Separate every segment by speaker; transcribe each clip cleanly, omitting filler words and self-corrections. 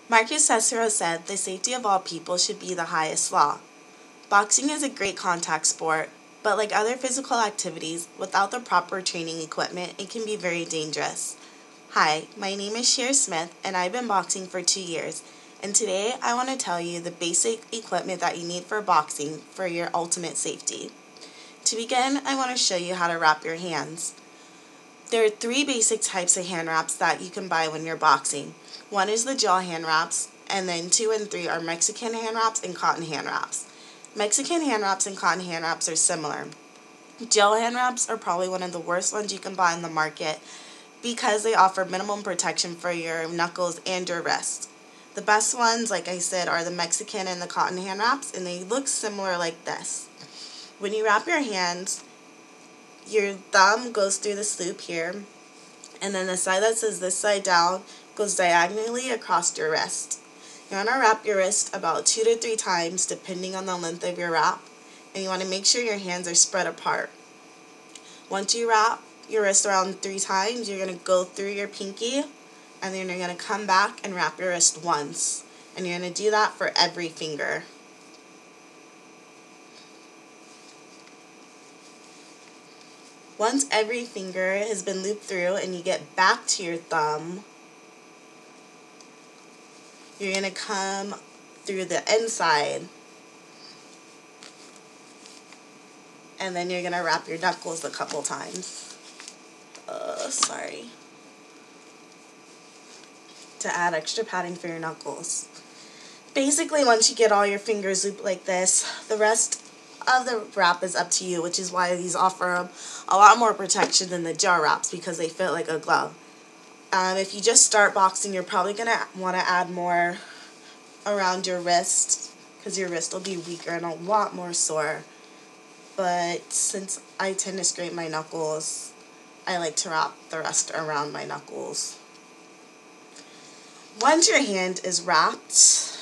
Speaker 1: Marcus Cicero said the safety of all people should be the highest law. Boxing is a great contact sport, but like other physical activities, without the proper training equipment, it can be very dangerous. Hi, my name is Cher Smith, and I've been boxing for 2 years. And today I want to tell you the basic equipment that you need for boxing for your ultimate safety. To begin, I want to show you how to wrap your hands. There are three basic types of hand wraps that you can buy when you're boxing. One is the gel hand wraps, and then 2 and 3 are Mexican hand wraps and cotton hand wraps. Mexican hand wraps and cotton hand wraps are similar. Gel hand wraps are probably one of the worst ones you can buy in the market because they offer minimum protection for your knuckles and your wrist. The best ones, like I said, are the Mexican and the cotton hand wraps, and they look similar like this. When you wrap your hands, your thumb goes through this loop here, and then the side that says this side down goes diagonally across your wrist. You want to wrap your wrist about 2 to 3 times depending on the length of your wrap, and you want to make sure your hands are spread apart. Once you wrap your wrist around 3 times, you're going to go through your pinky, and then you're going to come back and wrap your wrist once. And you're going to do that for every finger. Once every finger has been looped through and you get back to your thumb, you're going to come through the inside, and then you're going to wrap your knuckles a couple times. To add extra padding for your knuckles. Basically, once you get all your fingers looped like this, the rest of the wrap is up to you, which is why these offer a lot more protection than the gel wraps because they fit like a glove. If you just start boxing, you're probably going to want to add more around your wrist because your wrist will be weaker and a lot more sore. But since I tend to scrape my knuckles, I like to wrap the rest around my knuckles. Once your hand is wrapped,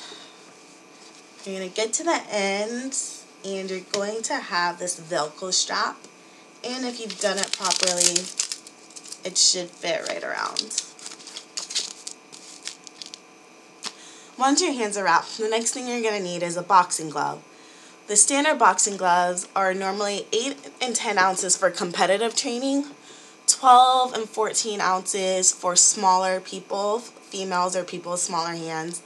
Speaker 1: you're going to get to the end and you're going to have this Velcro strap. And if you've done it properly, it should fit right around. Once your hands are wrapped, the next thing you're going to need is a boxing glove. The standard boxing gloves are normally 8 and 10 ounces for competitive training, 12 and 14 ounces for smaller people, females or people with smaller hands.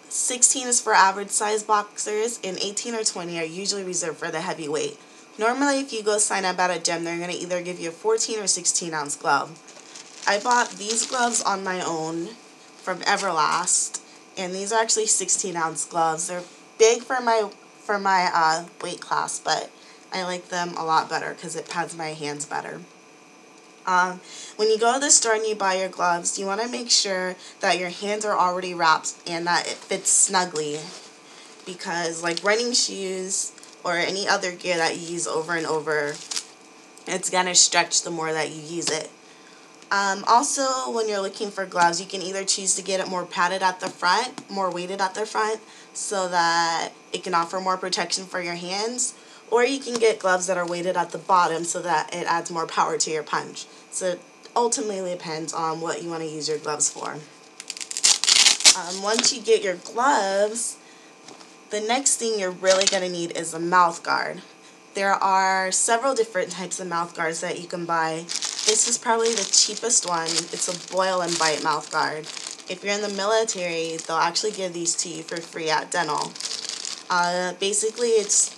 Speaker 1: 16 is for average size boxers, and 18 or 20 are usually reserved for the heavyweight. Normally, if you go sign up at a gym, they're going to either give you a 14 or 16 ounce glove. I bought these gloves on my own from Everlast, and these are actually 16 ounce gloves. They're big for my weight class, but I like them a lot better because it pads my hands better. When you go to the store and you buy your gloves, you want to make sure that your hands are already wrapped and that it fits snugly, because like running shoes or any other gear that you use over and over, it's going to stretch the more that you use it. Also, when you're looking for gloves, you can either choose to get it more padded at the front, more weighted at the front, so that it can offer more protection for your hands, or you can get gloves that are weighted at the bottom so that it adds more power to your punch. So it ultimately depends on what you want to use your gloves for. Once you get your gloves, the next thing you're really going to need is a mouth guard. There are several different types of mouth guards that you can buy. This is probably the cheapest one. It's a boil and bite mouth guard. If you're in the military, they'll actually give these to you for free at dental. Basically, it's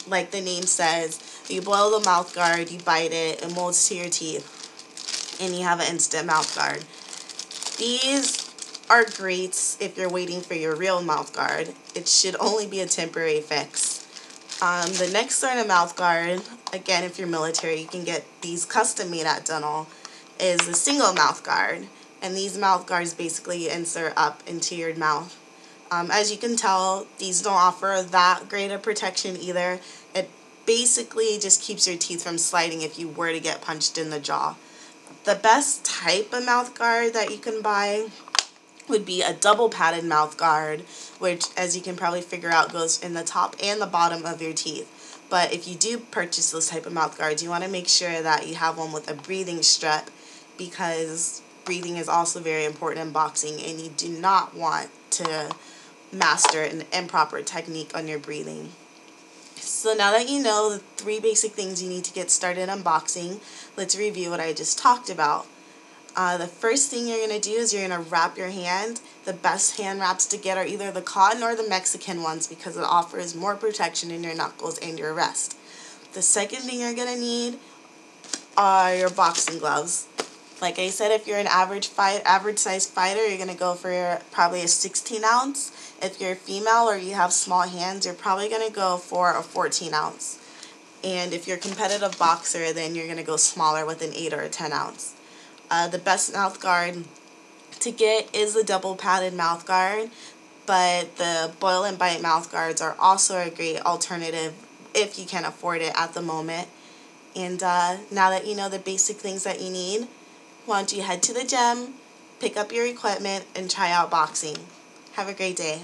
Speaker 1: like the name says, you boil the mouth guard, you bite it, it molds to your teeth, and you have an instant mouth guard. These are great if you're waiting for your real mouth guard. It should only be a temporary fix. The next sort of mouth guard, again, if you're military, you can get these custom made at dental, is the single mouth guard. And these mouth guards basically insert up into your mouth. As you can tell, these don't offer that great of protection either. It basically just keeps your teeth from sliding if you were to get punched in the jaw. The best type of mouth guard that you can buy would be a double padded mouth guard, which, as you can probably figure out, goes in the top and the bottom of your teeth. But if you do purchase those type of mouth guards, you want to make sure that you have one with a breathing strip, because breathing is also very important in boxing, and you do not want to master an improper technique on your breathing. So now that you know the 3 basic things you need to get started on boxing, let's review what I just talked about. The first thing you're going to do is you're going to wrap your hand. The best hand wraps to get are either the cotton or the Mexican ones because it offers more protection in your knuckles and your wrist. The second thing you're going to need are your boxing gloves. Like I said, if you're an average size fighter, you're going to go for probably a 16 ounce. If you're a female or you have small hands, you're probably going to go for a 14 ounce. And if you're a competitive boxer, then you're going to go smaller with an 8 or a 10 ounce. The best mouth guard to get is the double padded mouth guard, but the Boil and Bite mouth guards are also a great alternative if you can afford it at the moment. And now that you know the basic things that you need, why don't you head to the gym, pick up your equipment, and try out boxing. Have a great day.